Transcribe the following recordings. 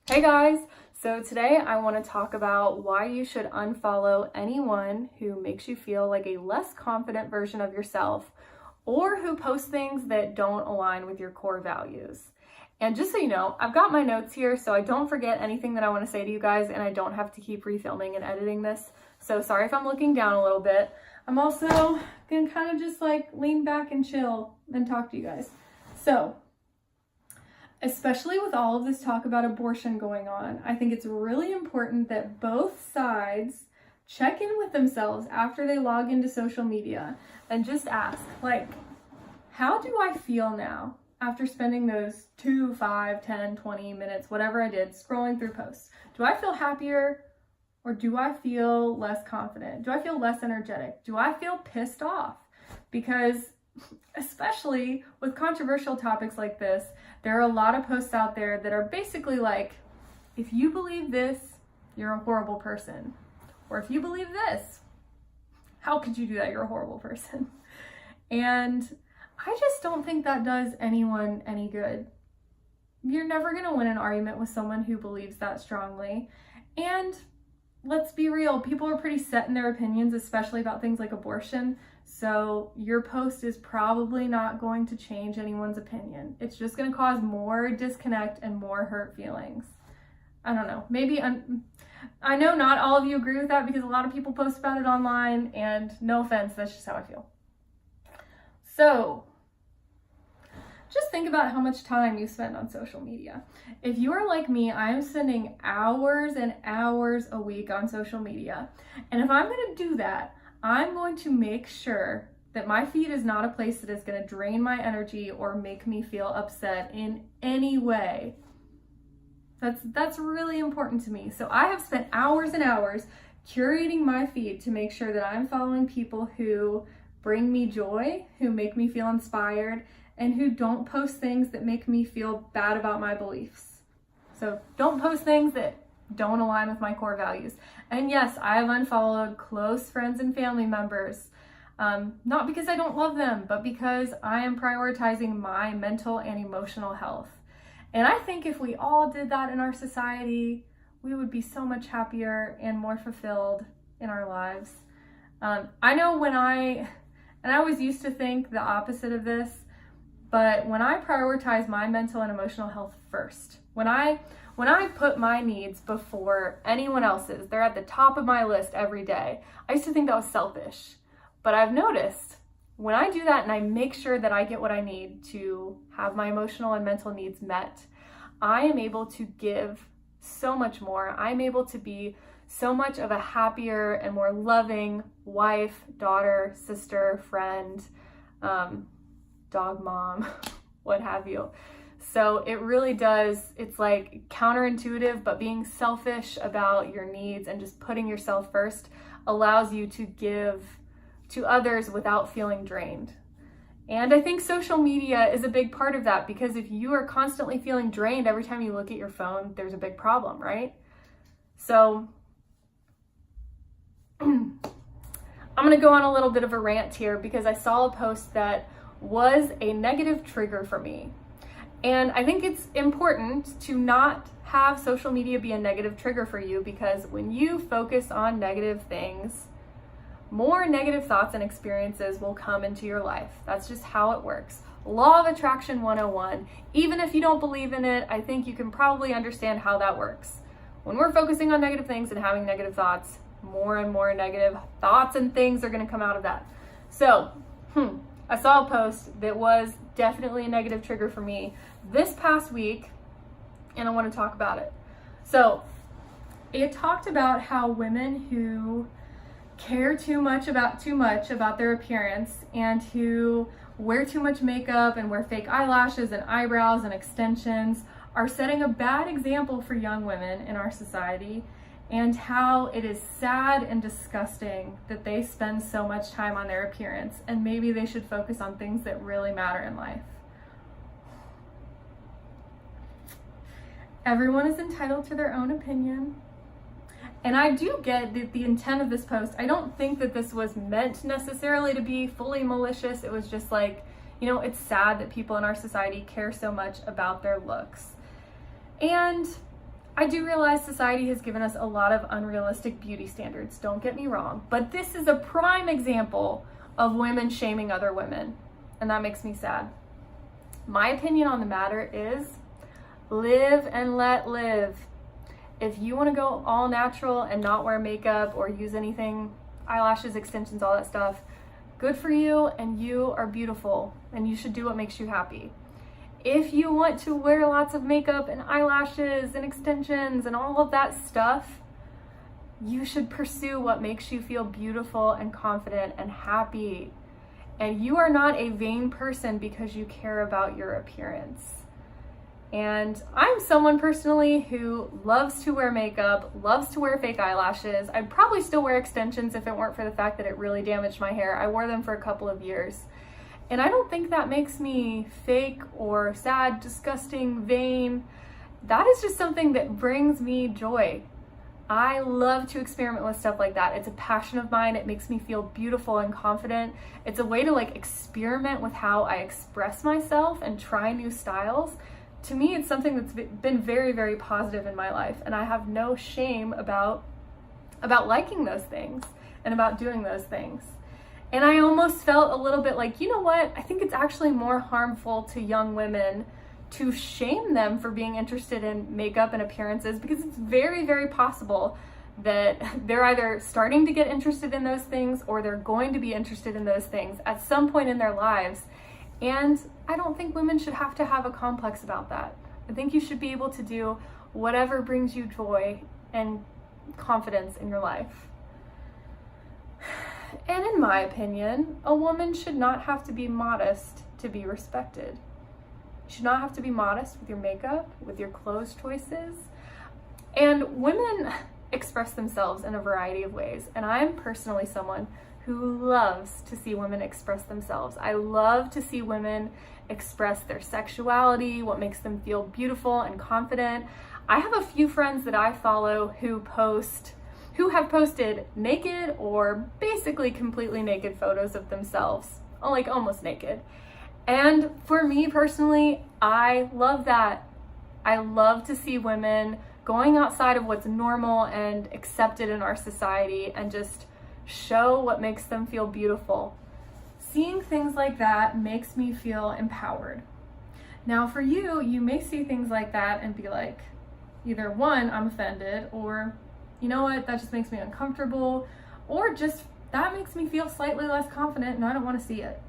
Hey guys! So today I want to talk about why you should unfollow anyone who makes you feel like a less confident version of yourself or who posts things that don't align with your core values. And just so you know, I've got my notes here so I don't forget anything that I want to say to you guys and I don't have to keep refilming and editing this. So sorry if I'm looking down a little bit. I'm also gonna kind of just like lean back and chill and talk to you guys. So, especially with all of this talk about abortion going on, I think it's really important that both sides check in with themselves after they log into social media and just ask, like, how do I feel now after spending those 2, 5, 10, 20 minutes, whatever I did, scrolling through posts? Do I feel happier or do I feel less confident? Do I feel less energetic? Do I feel pissed off? Because especially with controversial topics like this, there are a lot of posts out there that are basically like, if you believe this, you're a horrible person. Or if you believe this, how could you do that? You're a horrible person. And I just don't think that does anyone any good. You're never going to win an argument with someone who believes that strongly. And let's be real, people are pretty set in their opinions, especially about things like abortion. So your post is probably not going to change anyone's opinion. It's just going to cause more disconnect and more hurt feelings. I don't know. Maybe I know not all of you agree with that because a lot of people post about it online, and no offense, that's just how I feel. So just think about how much time you spend on social media. If you are like me, I am spending hours and hours a week on social media. And if I'm going to do that, I'm going to make sure that my feed is not a place that is going to drain my energy or make me feel upset in any way. That's really important to me. So I have spent hours and hours curating my feed to make sure that I'm following people who bring me joy, who make me feel inspired, and who don't post things that make me feel bad about my beliefs. So don't post things that don't align with my core values. And yes, I have unfollowed close friends and family members, not because I don't love them, but because I am prioritizing my mental and emotional health. And I think if we all did that in our society, we would be so much happier and more fulfilled in our lives. I know I always used to think the opposite of this, but when I prioritize my mental and emotional health first, when I put my needs before anyone else's, they're at the top of my list every day. I used to think that was selfish, but I've noticed when I do that and I make sure that I get what I need to have my emotional and mental needs met, I am able to give so much more. I'm able to be so much of a happier and more loving wife, daughter, sister, friend, dog mom, what have you. So it really does, it's like counterintuitive, but being selfish about your needs and just putting yourself first allows you to give to others without feeling drained. And I think social media is a big part of that, because if you are constantly feeling drained every time you look at your phone, there's a big problem, right? So I'm gonna go on a little bit of a rant here because I saw a post that was a negative trigger for me. And I think it's important to not have social media be a negative trigger for you, because when you focus on negative things, more negative thoughts and experiences will come into your life. That's just how it works. Law of Attraction 101. Even if you don't believe in it, I think you can probably understand how that works. When we're focusing on negative things and having negative thoughts, more and more negative thoughts and things are going to come out of that. So, I saw a post that was definitely a negative trigger for me this past week, and I want to talk about it. So it talked about how women who care too much about their appearance and who wear too much makeup and wear fake eyelashes and eyebrows and extensions are setting a bad example for young women in our society, and how it is sad and disgusting that they spend so much time on their appearance, and maybe they should focus on things that really matter in life. Everyone is entitled to their own opinion. And I do get the intent of this post. I don't think that this was meant necessarily to be fully malicious. It was just like, you know, it's sad that people in our society care so much about their looks. And I do realize society has given us a lot of unrealistic beauty standards, don't get me wrong, but this is a prime example of women shaming other women, and that makes me sad. My opinion on the matter is live and let live. If you want to go all natural and not wear makeup or use anything, eyelashes, extensions, all that stuff, good for you, and you are beautiful, and you should do what makes you happy. If you want to wear lots of makeup and eyelashes and extensions and all of that stuff, you should pursue what makes you feel beautiful and confident and happy. And you are not a vain person because you care about your appearance. And I'm someone personally who loves to wear makeup, loves to wear fake eyelashes. I'd probably still wear extensions if it weren't for the fact that it really damaged my hair. I wore them for a couple of years. And I don't think that makes me fake or sad, disgusting, vain. That is just something that brings me joy. I love to experiment with stuff like that. It's a passion of mine. It makes me feel beautiful and confident. It's a way to experiment with how I express myself and try new styles. To me, it's something that's been very, very positive in my life. And I have no shame about liking those things and about doing those things. And I almost felt a little bit like, you know what? I think it's actually more harmful to young women to shame them for being interested in makeup and appearances, because it's very, very possible that they're either starting to get interested in those things or they're going to be interested in those things at some point in their lives. And I don't think women should have to have a complex about that. I think you should be able to do whatever brings you joy and confidence in your life. And in my opinion, a woman should not have to be modest to be respected. You should not have to be modest with your makeup, with your clothes choices. And women express themselves in a variety of ways. And I'm personally someone who loves to see women express themselves. I love to see women express their sexuality, what makes them feel beautiful and confident. I have a few friends that I follow who have posted naked or basically completely naked photos of themselves, almost naked. And for me personally, I love that. I love to see women going outside of what's normal and accepted in our society and just show what makes them feel beautiful. Seeing things like that makes me feel empowered. Now for you, you may see things like that and be like, either one, I'm offended, or you know what, that just makes me uncomfortable, or just that makes me feel slightly less confident and I don't want to see it.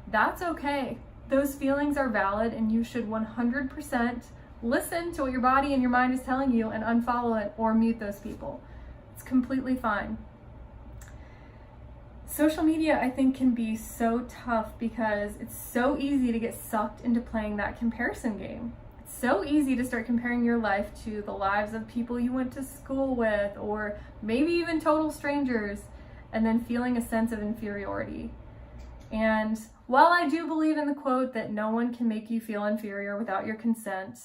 That's okay. Those feelings are valid and you should 100% listen to what your body and your mind is telling you and unfollow it or mute those people. It's completely fine. Social media, I think, can be so tough because it's so easy to get sucked into playing that comparison game. It's so easy to start comparing your life to the lives of people you went to school with, or maybe even total strangers, and then feeling a sense of inferiority. And while I do believe in the quote that no one can make you feel inferior without your consent,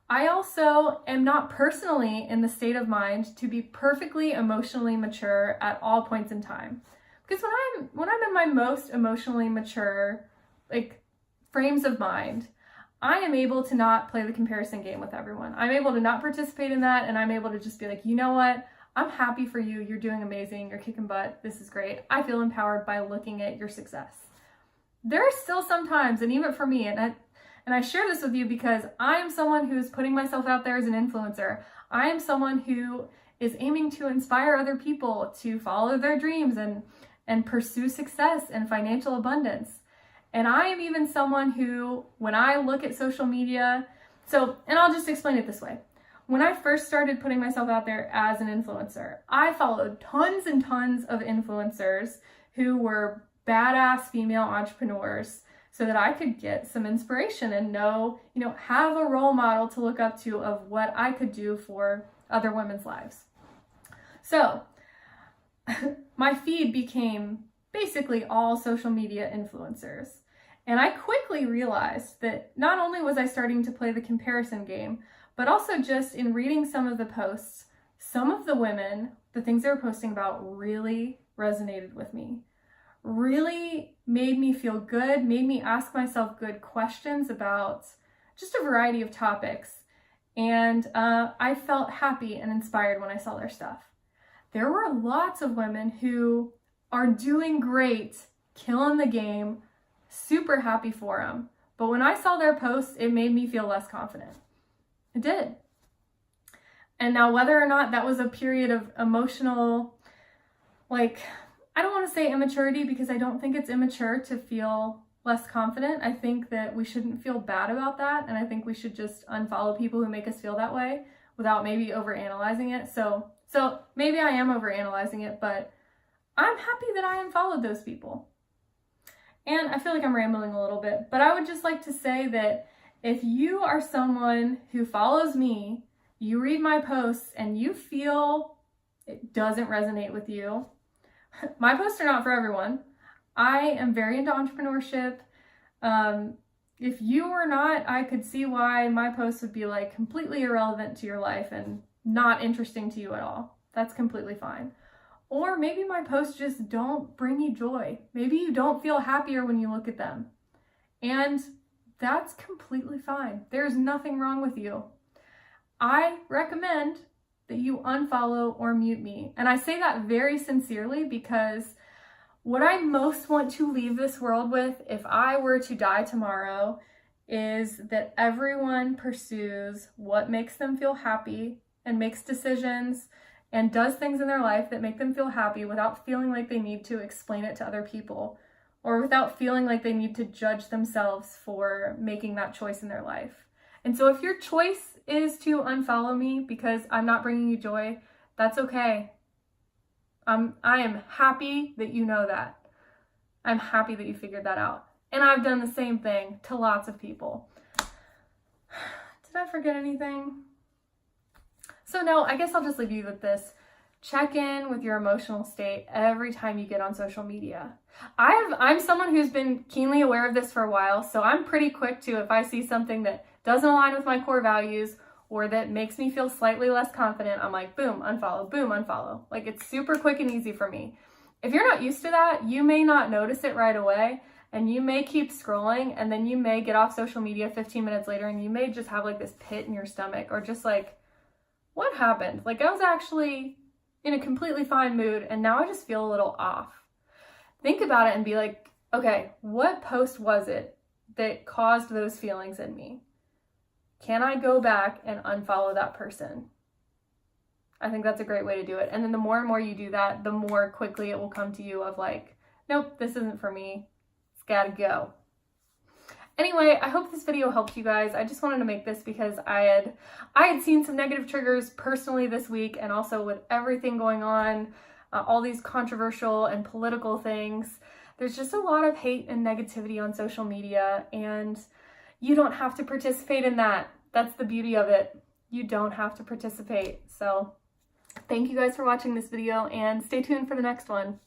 I also am not personally in the state of mind to be perfectly emotionally mature at all points in time. Because when I'm in my most emotionally mature, frames of mind, I am able to not play the comparison game with everyone. I'm able to not participate in that, and I'm able to just be like, you know what? I'm happy for you. You're doing amazing. You're kicking butt. This is great. I feel empowered by looking at your success. There are still some times, and even for me, and I share this with you because I am someone who's putting myself out there as an influencer. I am someone who is aiming to inspire other people to follow their dreams and pursue success and financial abundance. And I am even someone who, when I look at social media, and I'll just explain it this way. When I first started putting myself out there as an influencer, I followed tons and tons of influencers who were badass female entrepreneurs so that I could get some inspiration and have a role model to look up to of what I could do for other women's lives. So my feed became basically all social media influencers. And I quickly realized that not only was I starting to play the comparison game, but also just in reading some of the posts, some of the women, the things they were posting about really resonated with me. Really made me feel good, made me ask myself good questions about just a variety of topics. And I felt happy and inspired when I saw their stuff. There were lots of women who are doing great, killing the game, super happy for them. But when I saw their posts, it made me feel less confident. It did. And now whether or not that was a period of emotional, like, I don't want to say immaturity, because I don't think it's immature to feel less confident. I think that we shouldn't feel bad about that. And I think we should just unfollow people who make us feel that way without maybe overanalyzing it. So maybe I am overanalyzing it, but I'm happy that I unfollowed those people. And I feel like I'm rambling a little bit, but I would just like to say that if you are someone who follows me, you read my posts, and you feel it doesn't resonate with you, my posts are not for everyone. I am very into entrepreneurship. If you were not, I could see why my posts would be like completely irrelevant to your life and not interesting to you at all. That's completely fine. Or maybe my posts just don't bring you joy. Maybe you don't feel happier when you look at them. And that's completely fine. There's nothing wrong with you. I recommend that you unfollow or mute me. And I say that very sincerely, because what I most want to leave this world with, if I were to die tomorrow, is that everyone pursues what makes them feel happy and makes decisions and does things in their life that make them feel happy without feeling like they need to explain it to other people, or without feeling like they need to judge themselves for making that choice in their life. And so if your choice is to unfollow me because I'm not bringing you joy, that's okay. I am happy that you know that. I'm happy that you figured that out. And I've done the same thing to lots of people. Did I forget anything? So no, I guess I'll just leave you with this. Check in with your emotional state every time you get on social media. I'm someone who's been keenly aware of this for a while, so I'm pretty quick to, if I see something that doesn't align with my core values or that makes me feel slightly less confident, I'm like, boom, unfollow, boom, unfollow. Like, it's super quick and easy for me. If you're not used to that, you may not notice it right away, and you may keep scrolling, and then you may get off social media 15 minutes later, and you may just have like this pit in your stomach, or just like, what happened? Like, I was actually in a completely fine mood, and now I just feel a little off. Think about it and be like, okay, what post was it that caused those feelings in me? Can I go back and unfollow that person? I think that's a great way to do it. And then the more and more you do that, the more quickly it will come to you of like, nope, this isn't for me. It's gotta go. Anyway, I hope this video helped you guys. I just wanted to make this because I had seen some negative triggers personally this week, and also with everything going on, all these controversial and political things, there's just a lot of hate and negativity on social media, and you don't have to participate in that. That's the beauty of it. You don't have to participate. So thank you guys for watching this video, and stay tuned for the next one.